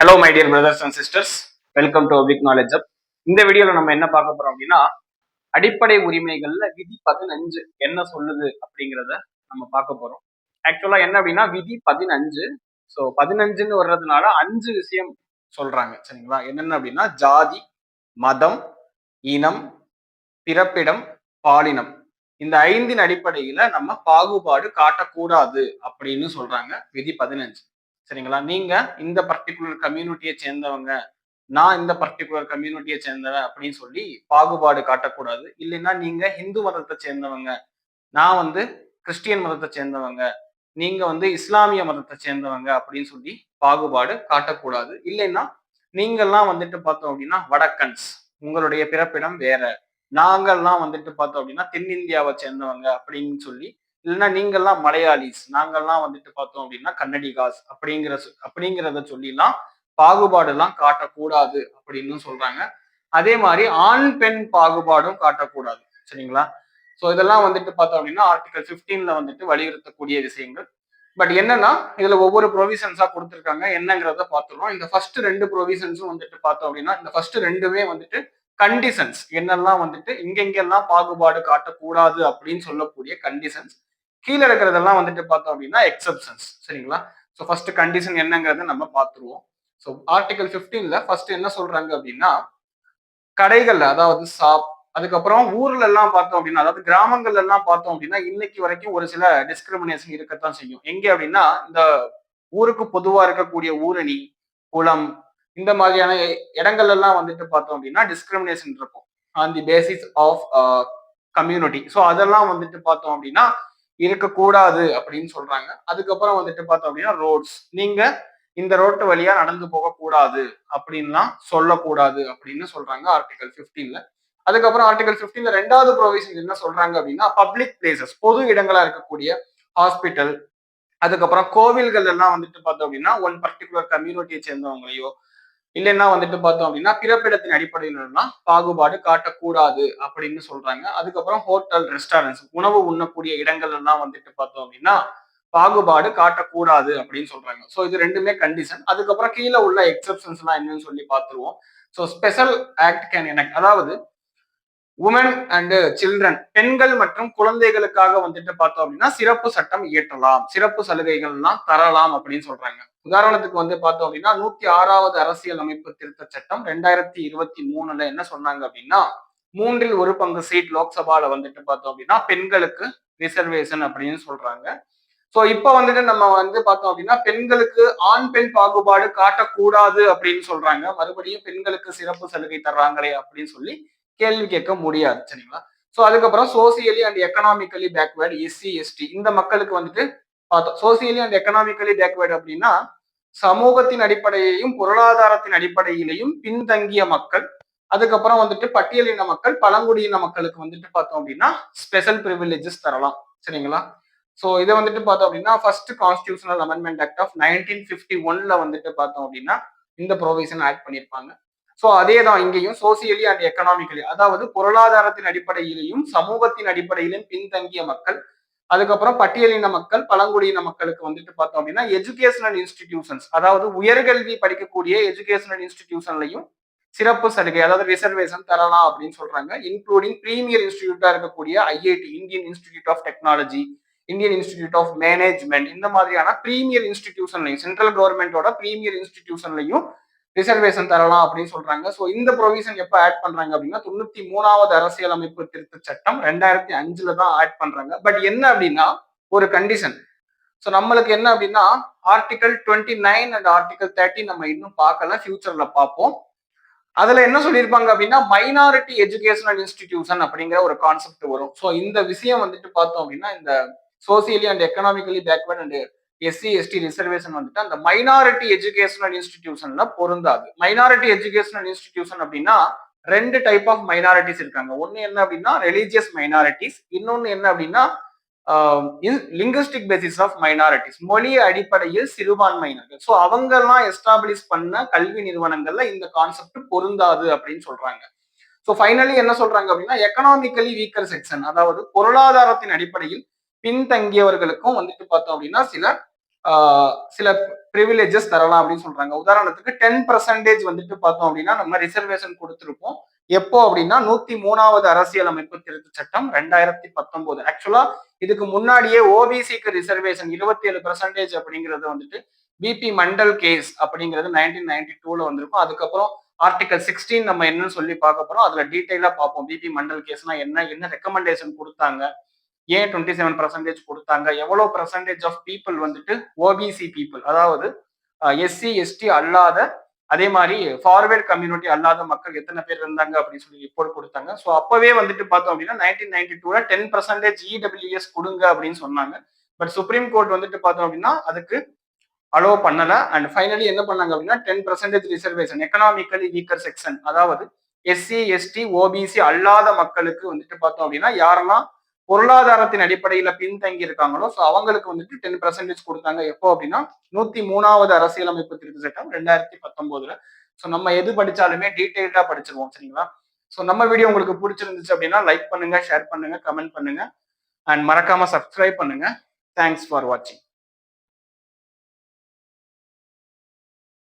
Hello my dear brothers and sisters, welcome to big knowledge up. இந்த வீடியோல நம்ம என்ன பார்க்க போறோம் அப்படின்னா, அடிப்படை உரிமைகள்ல விதி 15 என்ன சொல்லுது அப்படிங்கிறத நம்ம பார்க்க போறோம். ஆக்சுவலா என்ன அப்படின்னா விதி 15. ஸோ 15ன்னு வர்றதுனால 5 விஷயம் சொல்றாங்க, சரிங்களா? என்னென்ன அப்படின்னா ஜாதி, மதம், இனம், பிறப்பிடம், பாலினம், இந்த 5 அடிப்படையில நம்ம பாகுபாடு காட்டக்கூடாது அப்படின்னு சொல்றாங்க விதி 15. சரிங்களா? நீங்க இந்த பர்டிகுலர் கம்யூனிட்டியை சேர்ந்தவங்க, நான் இந்த பர்டிகுலர் கம்யூனிட்டியை சேர்ந்தவன் அப்படின்னு சொல்லி பாகுபாடு காட்டக்கூடாது. இல்லைன்னா நீங்க இந்து மதத்தை சேர்ந்தவங்க, நான் கிறிஸ்டியன் மதத்தை சேர்ந்தவங்க, நீங்க இஸ்லாமிய மதத்தை சேர்ந்தவங்க அப்படின்னு சொல்லி பாகுபாடு காட்டக்கூடாது. இல்லைன்னா நீங்கெல்லாம் பார்த்தோம் அப்படின்னா வடக்கன்ஸ், உங்களுடைய பிறப்பிடம் வேற, நாங்கள்லாம் பார்த்தோம் அப்படின்னா தென்னிந்தியாவை சேர்ந்தவங்க அப்படின்னு சொல்லி, இல்லைன்னா நீங்கள்லாம் மலையாளிஸ், நாங்கள்லாம் பார்த்தோம் அப்படின்னா கன்னடிகாஸ் அப்படிங்கிறத சொல்லிலாம் பாகுபாடு எல்லாம் காட்டக்கூடாது அப்படின்னு சொல்றாங்க. அதே மாதிரி ஆண் பெண் பாகுபாடும் காட்டக்கூடாது, சரிங்களா? ஸோ இதெல்லாம் பார்த்தோம் அப்படின்னா ஆர்டிகல் 15ல வலியுறுத்தக்கூடிய விஷயங்கள். பட் என்னன்னா இதுல ஒவ்வொரு ப்ரொவிஷன்ஸா கொடுத்துருக்காங்க, என்னங்கிறத பார்த்துருவோம். இந்த ஃபர்ஸ்ட் 2 ப்ரொவிஷன்ஸும் பார்த்தோம் அப்படின்னா இந்த ஃபர்ஸ்ட் 2மே கண்டிஷன்ஸ், என்னெல்லாம் இங்கெங்கெல்லாம் பாகுபாடு காட்டக்கூடாது அப்படின்னு சொல்லக்கூடிய கண்டிஷன்ஸ். கீழே இருக்கிறதெல்லாம் பார்த்தோம் அப்படின்னா எக்ஸப்ஷன்ஸ், சரிங்களா? ஸோ ஃபர்ஸ்ட் கண்டிஷன் என்னங்கிறத நம்ம பார்த்துருவோம். ஸோ ஆர்டிகல் 15ல ஃபர்ஸ்ட் என்ன சொல்றாங்க அப்படின்னா, கடைகள்ல அதாவது ஷாப், அதுக்கப்புறம் ஊர்ல எல்லாம் பார்த்தோம் அப்படின்னா, அதாவது கிராமங்கள்ல எல்லாம் பார்த்தோம் அப்படின்னா இன்னைக்கு வரைக்கும் ஒரு சில டிஸ்கிரிமினேஷன் இருக்கத்தான் செய்யும். எங்க அப்படின்னா இந்த ஊருக்கு பொதுவா இருக்கக்கூடிய ஊரணி, குளம், இந்த மாதிரியான இடங்கள்ல எல்லாம் பார்த்தோம் அப்படின்னா டிஸ்கிரிமினேஷன் இருக்கும் on the basis of community. So அதெல்லாம் பார்த்தோம் அப்படின்னா இருக்கக்கூடாது அப்படின்னு சொல்றாங்க. அதுக்கப்புறம் பார்த்தோம் அப்படின்னா ரோட்ஸ், நீங்க இந்த ரோட்டு வழியா நடந்து போகக்கூடாது அப்படின்லாம் சொல்லக்கூடாது அப்படின்னு சொல்றாங்க ஆர்டிகல் 15ல. அதுக்கப்புறம் ஆர்டிகல் 15ல 2வது ப்ரொவிஷன் என்ன சொல்றாங்க அப்படின்னா பப்ளிக் பிளேசஸ், பொது இடங்களா இருக்கக்கூடிய ஹாஸ்பிட்டல், அதுக்கப்புறம் கோவில்கள் எல்லாம் பார்த்தோம் அப்படின்னா ஒன் பர்டிகுலர் கம்யூனிட்டியை சேர்ந்தவங்களையோ இல்லைன்னா பார்த்தோம் அப்படின்னா பிறப்பிடத்தின் அடிப்படையில பாகுபாடு காட்டக்கூடாது அப்படின்னு சொல்றாங்க. அதுக்கப்புறம் ஹோட்டல், ரெஸ்டாரண்ட்ஸ், உணவு உண்ணக்கூடிய இடங்கள் எல்லாம் பார்த்தோம் அப்படின்னா பாகுபாடு காட்டக்கூடாது அப்படின்னு சொல்றாங்க. ஸோ இது 2மே கண்டிஷன். அதுக்கப்புறம் கீழே உள்ள எக்ஸப்ஷன்ஸ் எல்லாம் என்னன்னு சொல்லி பார்த்துருவோம். So special act can enact, அதாவது உமன் அண்ட் சில்ட்ரன், பெண்கள் மற்றும் குழந்தைகளுக்காக பார்த்தோம் அப்படின்னா சிறப்பு சட்டம் இயற்றலாம், சிறப்பு சலுகைகள் எல்லாம் தரலாம் அப்படின்னு சொல்றாங்க. உதாரணத்துக்கு பார்த்தோம் அப்படின்னா 106வது அரசியல் அமைப்பு திருத்த சட்டம் 2023ல என்ன சொன்னாங்க அப்படின்னா 1/3 சீட் லோக்சபால பார்த்தோம் அப்படின்னா பெண்களுக்கு ரிசர்வேஷன் அப்படின்னு சொல்றாங்க. சோ இப்ப நம்ம பார்த்தோம் அப்படின்னா பெண்களுக்கு ஆண் பெண் பாகுபாடு காட்டக்கூடாது அப்படின்னு சொல்றாங்க. மறுபடியும் பெண்களுக்கு சிறப்பு சலுகை தர்றாங்களே அப்படின்னு சொல்லி கேள்வி கேட்க முடியாது, சரிங்களா? சோ அதுக்கப்புறம் socially and economically backward, SC ST, இந்த மக்களுக்கு பார்த்தோம். சோசியலி அண்ட் எக்கனாமிக்கலி பேக்வேர்டு அப்படின்னா சமூகத்தின் அடிப்படையிலையும் பொருளாதாரத்தின் அடிப்படையிலையும் பின்தங்கிய மக்கள், அதுக்கப்புறம் பட்டியலின மக்கள், பழங்குடியின மக்களுக்கு பார்த்தோம் அப்படின்னா ஸ்பெஷல் ப்ரிவிலேஜஸ் தரலாம், சரிங்களா? ஸோ இதை பார்த்தோம் அப்படின்னா first constitutional amendment act of 1951ல பார்த்தோம் அப்படின்னா இந்த ப்ரொவிஷன் ஆட் பண்ணியிருப்பாங்க. ஸோ அதே தான் இங்கேயும் சோசியலி அண்ட் எக்கனாமிக்கலி, அதாவது பொருளாதாரத்தின் அடிப்படையிலையும் சமூகத்தின் அடிப்படையிலும் பின்தங்கிய மக்கள், அதுக்கப்புறம் பட்டியலின மக்கள், பழங்குடியின மக்களுக்கு பார்த்தோம் அப்படின்னா எஜுகேஷனல் இன்ஸ்டிடியூஷன்ஸ், அதாவது உயர்கல்வி படிக்கக்கூடிய எஜுகேஷனல் இன்ஸ்டிடியூஷன்லையும் சிறப்பு சலுகை, அதாவது ரிசர்வேஷன் தரலாம் அப்படின்னு சொல்றாங்க. இன்க்ளூடிங் பிரீமியர் இன்ஸ்டிடியூட்டா இருக்கக்கூடிய IIT, Indian Institute of Technology, Indian Institute of Management, இந்த மாதிரியான பிரீமியர் இன்ஸ்டிடியூஷன்லையும் சென்ட்ரல் கவர்மெண்டோட பிரீமியர் இன்ஸ்டிடியூஷன்லையும் ரிசர்வேஷன் தரலாம் அப்படின்னு சொல்றாங்க. ஸோ இந்த ப்ரொவிஷன் எப்ப ஆட் பண்றாங்க அப்படின்னா 93வது அரசியலமைப்பு திருத்த சட்டம் 2005ல தான் ஆட் பண்றாங்க. பட் என்ன அப்படின்னா ஒரு கண்டிஷன். ஸோ நம்மளுக்கு என்ன அப்படின்னா ஆர்டிகல் 29 அண்ட் ஆர்டிகல் 30 நம்ம இன்னும் பார்க்கல, ஃபியூச்சர்ல பார்ப்போம். அதுல என்ன சொல்லியிருப்பாங்க அப்படின்னா மைனாரிட்டி எஜுகேஷனல் இன்ஸ்டிடியூஷன் அப்படிங்கிற ஒரு கான்செப்ட் வரும். ஸோ இந்த விஷயம் பார்த்தோம் அப்படின்னா இந்த socially and economically backward and SC ST reservation அந்த மைனாரிட்டி எஜுகேஷனல் இன்ஸ்டிடியூஷன்ல பொருந்தாது. மைனாரிட்டி எஜுகேஷனல் இன்ஸ்டிடியூஷன் அப்படின்னா 2 டைப் ஆஃப் மைனாரிட்டிஸ் இருக்காங்க. ஒன்னு என்ன அப்படின்னா ரிலீஜியஸ் மைனாரிட்டிஸ், இன்னொன்னு என்ன அப்படின்னா லிங்குஸ்டிக் பேசிஸ் ஆஃப் மைனாரிட்டிஸ், மொழி அடிப்படையில் சிறுபான்மையினர்கள். ஸோ அவங்க எல்லாம் எஸ்டாப்ளிஷ் பண்ண கல்வி நிறுவனங்கள்ல இந்த கான்செப்ட் பொருந்தாது அப்படின்னு சொல்றாங்க. ஸோ ஃபைனலி என்ன சொல்றாங்க அப்படின்னா எக்கனாமிக்கலி வீக்கர் செக்ஷன், அதாவது பொருளாதாரத்தின் அடிப்படையில் பின்தங்கியவர்களுக்கும் பார்த்தோம் அப்படின்னா சில சில ப்ரிவிலேஜஸ் தரலாம் அப்படின்னு சொல்றாங்க. உதாரணத்துக்கு 10% வந்துட்டு பார்த்தோம் அப்படின்னா நம்ம ரிசர்வேஷன் கொடுத்திருப்போம். எப்போ அப்படின்னா 103வது அரசியலமைப்பு திருத்த சட்டம் 2019. ஆக்சுவலா இதுக்கு முன்னாடியே ஓபிசிக்கு ரிசர்வேஷன் 27% அப்படிங்கிறது வந்துட்டு பிபி மண்டல் கேஸ் அப்படிங்கிறது 1992ல வந்திருக்கும். அதுக்கப்புறம் ஆர்டிகல் 16 நம்ம என்னன்னு சொல்லி பார்க்க போறோம். அதுல டீடைலா பார்ப்போம். பிபி மண்டல் கேஸ்னா என்ன ரெக்கமெண்டேஷன் கொடுத்தாங்க, ஏன் 27% கொடுத்தாங்க, எவ்வளவு பெர்சன்டேஜ் ஆஃப் பீப்புள் வந்துட்டு ஓபிசி பீப்புள், அதாவது எஸ்சி எஸ்டி அல்லாத, அதே மாதிரி ஃபார்வேர்ட் கம்யூனிட்டி அல்லாத மக்கள் எத்தனை பேர் இருந்தாங்க அப்படின்னு சொல்லி ரிப்போர்ட் கொடுத்தாங்க. ஸோ அப்பவே வந்துட்டு பார்த்தோம் அப்படின்னா 1992ல 10% இடபிள்யூஎஸ் கொடுங்க அப்படின்னு சொன்னாங்க. பட் சுப்ரீம் கோர்ட் வந்துட்டு பார்த்தோம் அப்படின்னா அதுக்கு அலோவ் பண்ணல. அண்ட் ஃபைனலி என்ன பண்ணாங்க அப்படின்னா 10% ரிசர்வேஷன் எக்கனாமிக்கலி வீக்கர் செக்ஷன், அதாவது எஸ்சி எஸ்டி ஓபிசி அல்லாத மக்களுக்கு வந்துட்டு பார்த்தோம் அப்படின்னா யாரெல்லாம் பொருளாதாரத்தின் அடிப்படையில பின்தங்கி இருக்காங்களோ ஸோ அவங்களுக்கு வந்துட்டு 10% கொடுத்தாங்க. எப்போ அப்படின்னா 103வது அரசியலமைப்பு திருத்த சட்டம் 2019. ஸோ நம்ம எது படிச்சாலுமே டீடைல்டா படிச்சிருவோம், சரிங்களா? ஸோ நம்ம வீடியோ உங்களுக்கு பிடிச்சிருந்துச்சு அப்படின்னா லைக் பண்ணுங்க, ஷேர் பண்ணுங்க, கமெண்ட் பண்ணுங்க அண்ட் மறக்காம சப்ஸ்கிரைப் பண்ணுங்க. தேங்க்ஸ் ஃபார் வாட்சிங்.